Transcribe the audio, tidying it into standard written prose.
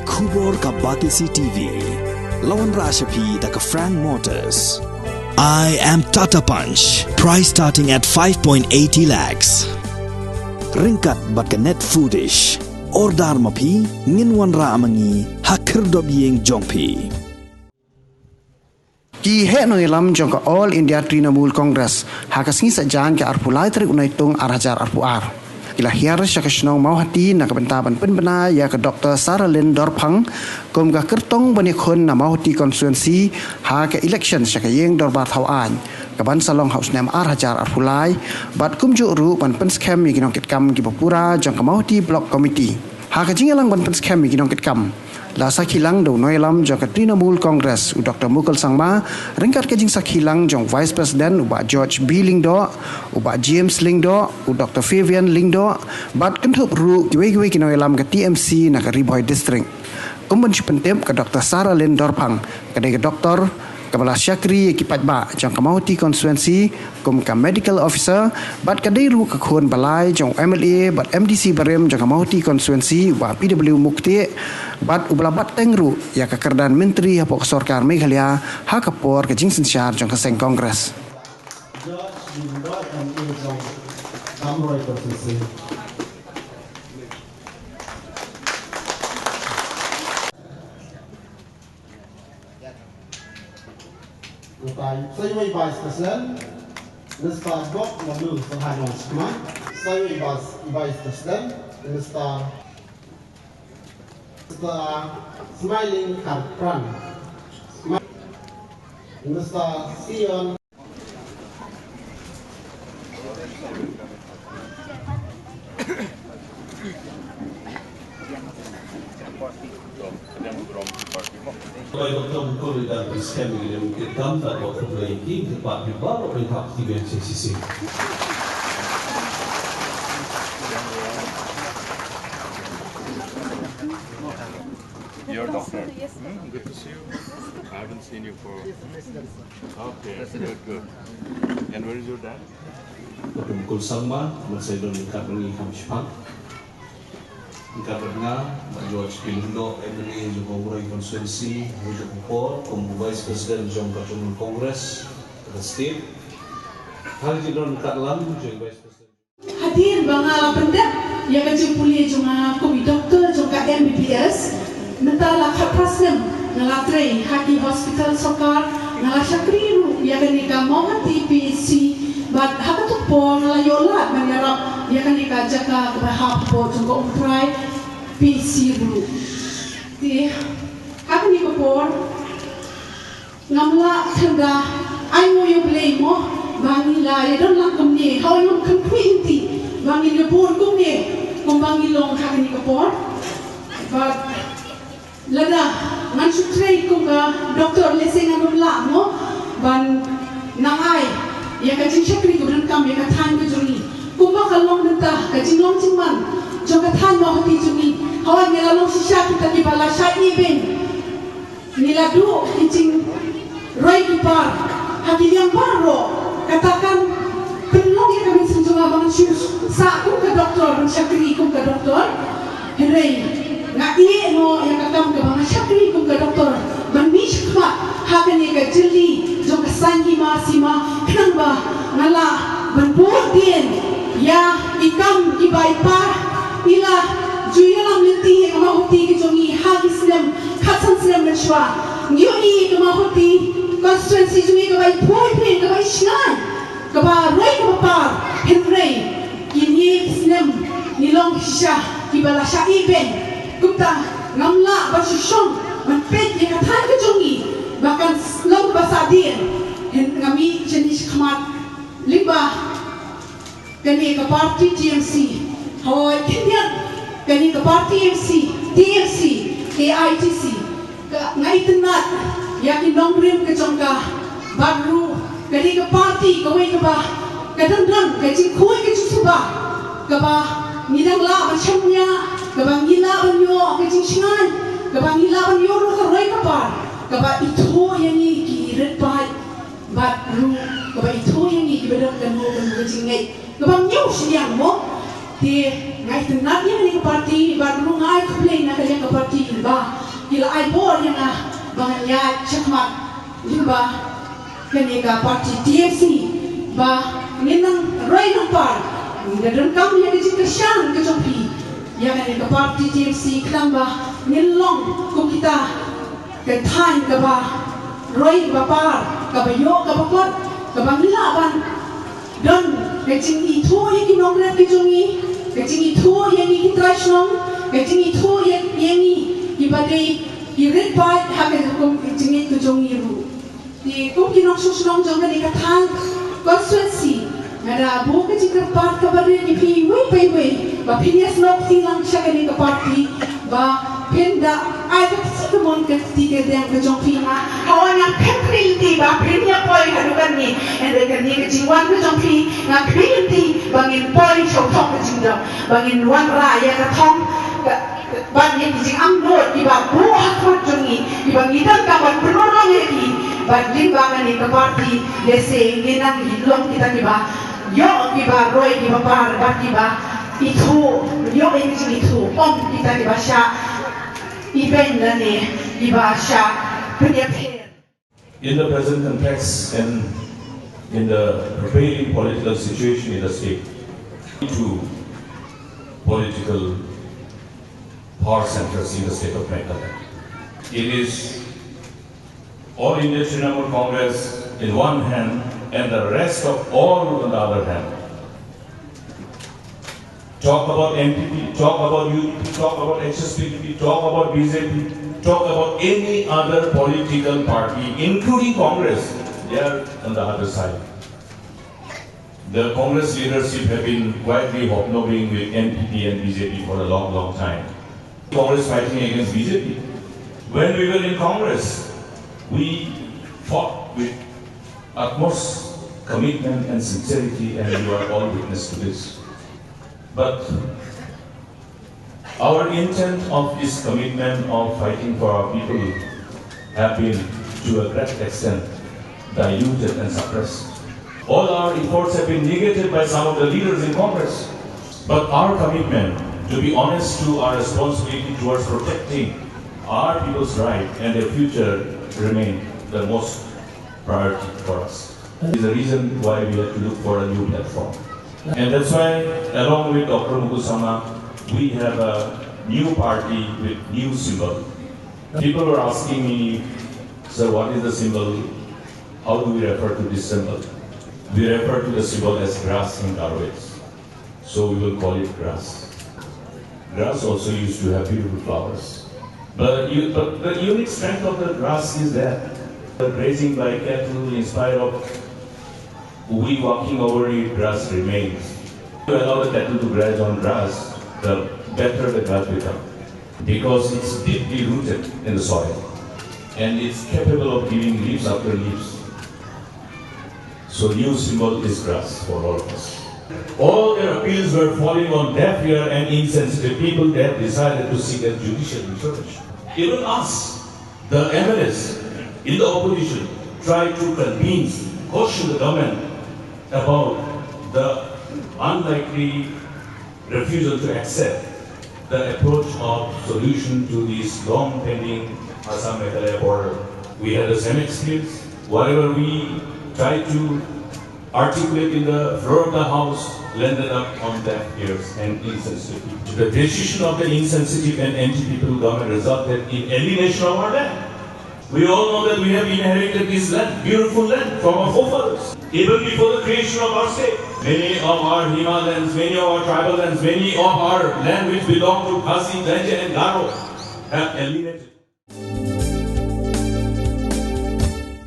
Kubor ka Batisi TV. Lawan Rashapi da ka Frank Motors. I am Tata Punch. Price starting at 5.80 lakhs. Ringkat bat ka net foodish. Ordar mapi nginwan ra amangi hakir dob yeng jongpi. Ki he no ilam jong ka All India Trinamool Congress hakasngi sajang ke arpulai tarik unaitung arhajar arpuar. Ila hiar syakasnong Mawhati na kabentaban penbena ya ke Dr. Saralin Dorphang kum ka kertong banikhun na Mawhati constituency ha ke election syakayeng dorbar thawan kaban salong haus nem arhajar arpulai bat kum juru ban penskem mi ginong kitkam ki Bapura jong ka Mawhati block committee ha ka jingalang ban penskem mi ginong kitkam la sakhilang do noilam jong ka Trinamool Congress u Dr. Mukul Sangma ringkat ke jing sakhilang jong Vice President u ba George B Lingdo u ba James Lingdo u Dr. Fabian Lingdo bat kentup ru kiwe ki noilam ka TMC na ka Riboy District kumban pentem ka Dr. Saralin Dorphang kadai ka Dr. Kepala Syakri Kipat Ba jong ka Mawhati constituency kum ka medical officer bat kadai ru ka khun balai jong MLA bat MDC Barem jong ka Mawhati constituency wa PW Mukti bat ublabat tengru ya ka kerdan menteri hapok sorkar Meghalaya ha kapor ka jingsen syar jong ka seng kongres Saya Vice President, Mr. Bob Lalu Sahanon Skma. Saya Vice President, Mr. Smiling Karpran, Mr. Sion. Baik betul betul dan riskan dengan kita tak dapat memiliki tempat di bawah pihak TBCCC. You're a doctor. Good to see you. I haven't seen you for. Okay, good. And where is your dad? Dr. Mukul Sangma, saya don dekat dengan Hamshpan. Dekat dengan George Pilindo, MLA Jokowi Constituency, Wujud Kupor, Vice President Jong Trinamool Congress, the state. Hal jidon dekat lam Jong Vice President. Hadir banga pendak yang kecil pulih jonga komi doktor jonga MBBS mentala kaprasem ngalatre haki hospital sokar ngala syakriru yang kenika Mawhati PC bat hakatuk po ngalayolat menyerap yang kenika jaka kebahap po jonga umprai PC dulu di haka ni kapor ngamla tenda ayo yo blemo bangila ya don lang kumni how yung kumpuinti bangil kapor kumni kung bangilong haka ni kapor but lada ngan sutray kung ka doktor lesing anong mo ban nangay ya kajing syakri ko dan kami katan ko juni kung bakalong nanta kajing long cingman jong katan Mawhati juni hawan nilalong sisya kita di bala syai ibin niladu kicing roy kipar hakil yang baro katakan penlong ya kami senjunga bang syus sa kung ka doktor bang syakri kung ka doktor hiray ngai no yang katam ke bang syakri kum ke doktor manish khma hakani ke jeli jo ke sangi ma sima khnamba ngala ban bur dien ya ikam ibai pa ila juyalam lenti ke Mawhati ke jongi hagisnem khatsan snem nashwa ngioni ke Mawhati constituency jungi ke bai poi ke bai shnai ke ba roi ke pa henrei kini snem nilong sha kibala sha iben Kumta ngamla basyong manpet yang katan ke jongi bahkan long basadir hen ngami jenis khmat liba kani ke parti TMC hawai kinyan kani ke parti TMC KITC ngai tenat yakin nongrim ke jongka baru kani ke parti kawai ke bah kadang-kadang ke jingkui ke suba ke bah nidang la macamnya kabang gila banyo kajing singan kabang gila banyo ro ka roy kapar kaba ito yang ni ki red pai bat ru kaba ito yang ni ki bedok kan ho kan kajing ngai kabang nyaw siyang mo di ngai tenat yang ni ka parti bat ru ngai komplain na kajang ka parti ba kila ai bor yang bangan ya cakmat limba kenika parti TFC ba nginang rai nampar ngidam kam yang kesan kejompi yang kenika parti TFC klang ba ngilong ko kita ke thain ka ba rai ba par ka ba yo ka ba kot ka ba ngilaban don kecing itu yang kinongret kejongi kecing itu yang ikitrasnong kecing itu yang ibadai irit pai hakai hukum kecing itu jongi ru di kum kinong susnong jonga ni katang konstituensi ada bu kecing kerpat kabari ni pi wei ba pinias nok tilang siya ni parti ba penda ai tak semon ke tiga yang kejong pina kawan yang kekrilti ba pinia poi hadukan ni ende kan ni kejiwan kejong pi ngak krilti bangin poi chong kejing dong bangin wan raya katong ban yang kejing amdot di ba bu hakmat jongi di bang idan kawan penolong ni ban limbangan ni ke parti dese ngenang hilong kita di ba yo di ba roy di ba par ba di ba itu yo itu om kita di ba sya event ni ibasya penyepian. In the present context and in the prevailing political situation in the state, to political power centers in the state of Meghalaya. It is All India Trinamool Congress in one hand and the rest of all on the other hand. Talk about NPP, talk about UDP, talk about HSPDP, talk about BJP, talk about any other political party, including Congress, they are on the other side. The Congress leadership have been quietly hobnobbing with NPP and BJP for a long time. Congress fighting against BJP. When we were in Congress, we fought with utmost commitment and sincerity, and you are all witness to this. But our intent of this commitment of fighting for our people have been to a great extent diluted and suppressed. All our efforts have been negated by some of the leaders in Congress. But our commitment to be honest to our responsibility towards protecting our people's right and their future remain the most priority for us. That is the reason why we have to look for a new platform. And that's why, along with Dr. Mukusama, we have a new party with new symbol. People were asking me, sir, what is the symbol? How do we refer to this symbol? We refer to the symbol as grass in Darwis. So we will call it grass. Grass also used to have beautiful flowers. But the unique strength of the grass is that the grazing by cattle, in spite of we walking over it, grass remains. To allow the cattle to graze on grass, the better the grass becomes. Because it's deeply rooted in the soil. And it's capable of giving leaves after leaves. So new symbol is grass for all of us. All their appeals were falling on deaf ear and insensitive people that decided to seek a judicial intervention. Even us, the MLAs in the opposition, tried to convince, caution the government about the unlikely refusal to accept the approach of solution to this long-pending Assam-Meghalaya border. We had the same experience. Whatever we tried to articulate in the floor of the House landed up on deaf ears and insensitive people. The decision of the insensitive and anti-people government resulted in alienation of our land. We all know that we have inherited this land, beautiful land, from our forefathers. Even before the creation of our state, many of our Himalayans, many of our tribal lands, many of our land which belong to Khasi, Ganja and Garo have alienated.